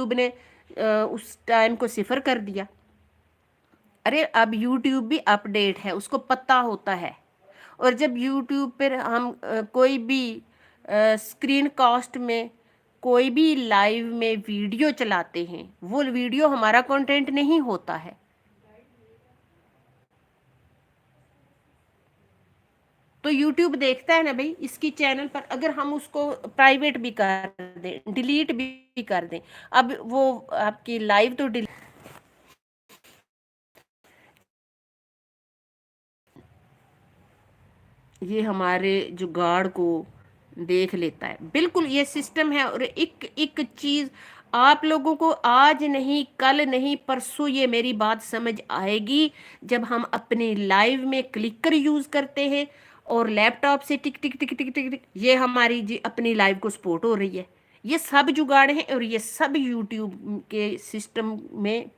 ने उस टाइम को सिफर कर दिया। अरे अब यूट्यूब भी अपडेट है, उसको पता होता है। और जब यूट्यूब पर हम कोई भी स्क्रीन कास्ट में कोई भी लाइव में वीडियो चलाते हैं, वो वीडियो हमारा कंटेंट नहीं होता है। तो यूट्यूब देखता है ना भाई, इसकी चैनल पर अगर हम उसको प्राइवेट भी कर दें, डिलीट भी कर दें, अब वो आपकी लाइव तो डिलीट, ये हमारे जुगाड़ को देख लेता है। बिल्कुल ये सिस्टम है। और एक एक चीज आप लोगों को आज नहीं, कल नहीं, परसों ये मेरी बात समझ आएगी, जब हम अपने लाइव में क्लिकर यूज करते हैं और लैपटॉप से टिक टिक टिक टिक टिक टिक, ये हमारी जी अपनी लाइव को सपोर्ट हो रही है। ये सब जुगाड़ हैं और ये सब यूट्यूब के सिस्टम में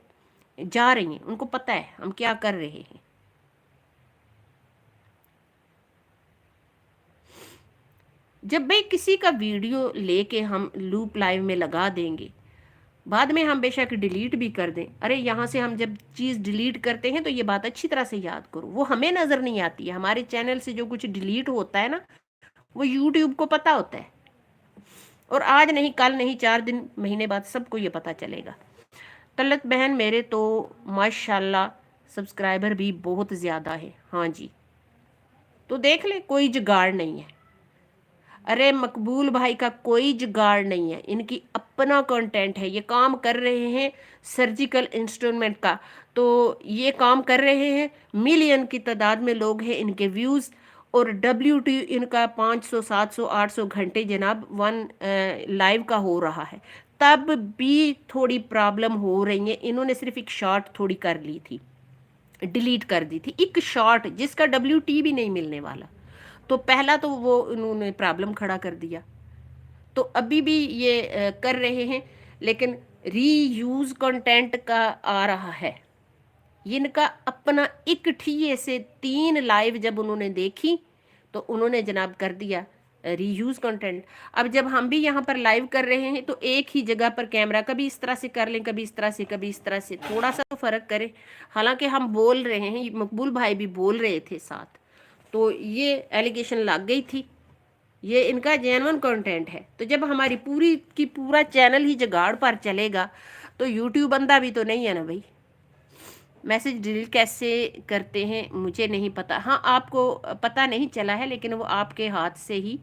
जा रही हैं, उनको पता है हम क्या कर रहे हैं। जब भाई किसी का वीडियो लेके हम लूप लाइव में लगा देंगे, बाद में हम बेशक डिलीट भी कर दें, अरे यहाँ से हम जब चीज़ डिलीट करते हैं तो ये बात अच्छी तरह से याद करो, वो हमें नज़र नहीं आती है। हमारे चैनल से जो कुछ डिलीट होता है ना, वो यूट्यूब को पता होता है। और आज नहीं, कल नहीं, 4 दिन, महीने बाद सबको ये पता चलेगा। तलत बहन, मेरे तो माशाल्लाह सब्सक्राइबर भी बहुत ज़्यादा है। हाँ जी, तो देख ले, कोई जुगाड़ नहीं है। अरे मकबूल भाई का कोई जुगाड़ नहीं है, इनकी अपना कंटेंट है। ये काम कर रहे हैं सर्जिकल इंस्ट्रूमेंट का, तो ये काम कर रहे हैं, मिलियन की तादाद में लोग हैं इनके व्यूज़। और WT इनका 500 700 800 घंटे जनाब वन लाइव का हो रहा है। तब भी थोड़ी प्रॉब्लम हो रही है। इन्होंने सिर्फ एक शॉर्ट थोड़ी कर ली थी, डिलीट कर दी थी, एक शॉर्ट जिसका WT भी नहीं मिलने वाला। तो पहला तो वो उन्होंने प्रॉब्लम खड़ा कर दिया। तो अभी भी ये कर रहे हैं, लेकिन रीयूज कंटेंट का आ रहा है। इनका अपना एक ठिये से 3 लाइव जब उन्होंने देखी तो उन्होंने जनाब कर दिया रीयूज कंटेंट। अब जब हम भी यहाँ पर लाइव कर रहे हैं तो एक ही जगह पर कैमरा, कभी इस तरह से कर लें, कभी इस तरह से, कभी इस तरह से, थोड़ा सा तो फर्क करें। हालांकि हम बोल रहे हैं, मकबूल भाई भी बोल रहे थे साथ, तो ये एलिगेशन लग गई थी। ये इनका जेन्युइन कंटेंट है। तो जब हमारी पूरी की पूरा चैनल ही जुगाड़ पर चलेगा तो यूट्यूब बंदा भी तो नहीं है ना भाई। मैसेज डिलीट कैसे करते हैं मुझे नहीं पता। हाँ, आपको पता नहीं चला है, लेकिन वो आपके हाथ से ही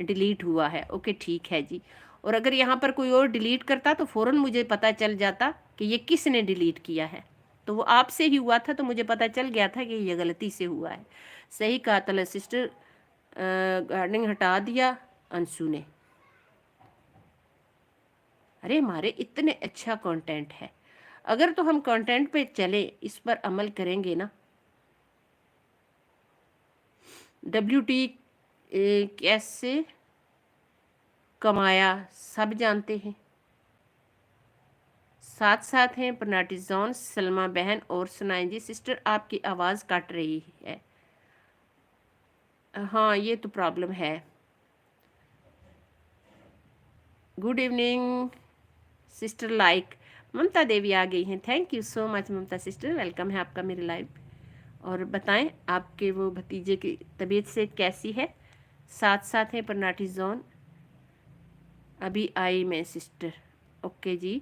डिलीट हुआ है। ओके, ठीक है जी। और अगर यहाँ पर कोई और डिलीट करता तो फ़ौरन मुझे पता चल जाता कि ये किसने डिलीट किया है। तो वो आपसे ही हुआ था, तो मुझे पता चल गया था कि ये गलती से हुआ है। सही कहा तला सिस्टर, गार्डनिंग हटा दिया अंशु ने। अरे हमारे इतने अच्छा कंटेंट है, अगर तो हम कंटेंट पे चले, इस पर अमल करेंगे ना। WT कैसे कमाया सब जानते हैं। साथ साथ हैं प्रनाटिजॉन, सलमा बहन। और सुनाएं जी सिस्टर, आपकी आवाज़ कट रही है। हाँ, ये तो प्रॉब्लम है। Good evening sister. Like Mamta Devi आ गई हैं, thank you so much Mamta sister, welcome है आपका मेरे लाइव। और बताएं आपके वो भतीजे की तबीयत से कैसी है। साथ साथ हैं प्रनाटिजॉन, अभी आई मैं sister. Okay ji,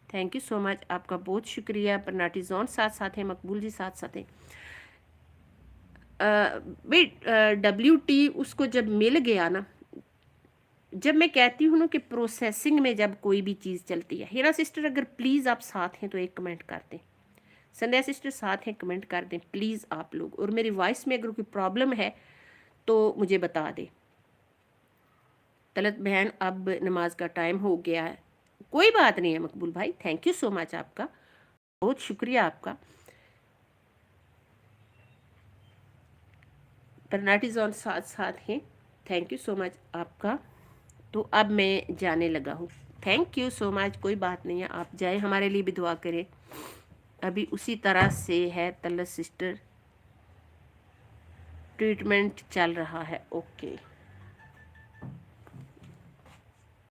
thank you so much, आपका बहुत शुक्रिया प्रनाटिजॉन। साथ साथ हैं मकबूल जी, साथ साथ हैं भाई। WT उसको जब मिल गया ना, जब मैं कहती हूँ ना कि प्रोसेसिंग में जब कोई भी चीज़ चलती है। हीरा सिस्टर अगर प्लीज़ आप साथ हैं तो एक कमेंट कर दें। संध्या सिस्टर साथ हैं, कमेंट कर दें प्लीज़ आप लोग। और मेरी वॉइस में अगर कोई प्रॉब्लम है तो मुझे बता दें। तलत बहन, अब नमाज का टाइम हो गया है। कोई बात नहीं है मकबूल भाई, थैंक यू सो मच, आपका बहुत शुक्रिया आपका। परनाटिजॉन साथ साथ हैं, थैंक यू सो मच आपका। तो अब मैं जाने लगा हूँ, थैंक यू सो मच। कोई बात नहीं है, आप जाए, हमारे लिए भी दुआ करें। अभी उसी तरह से है तलत सिस्टर, ट्रीटमेंट चल रहा है। ओके।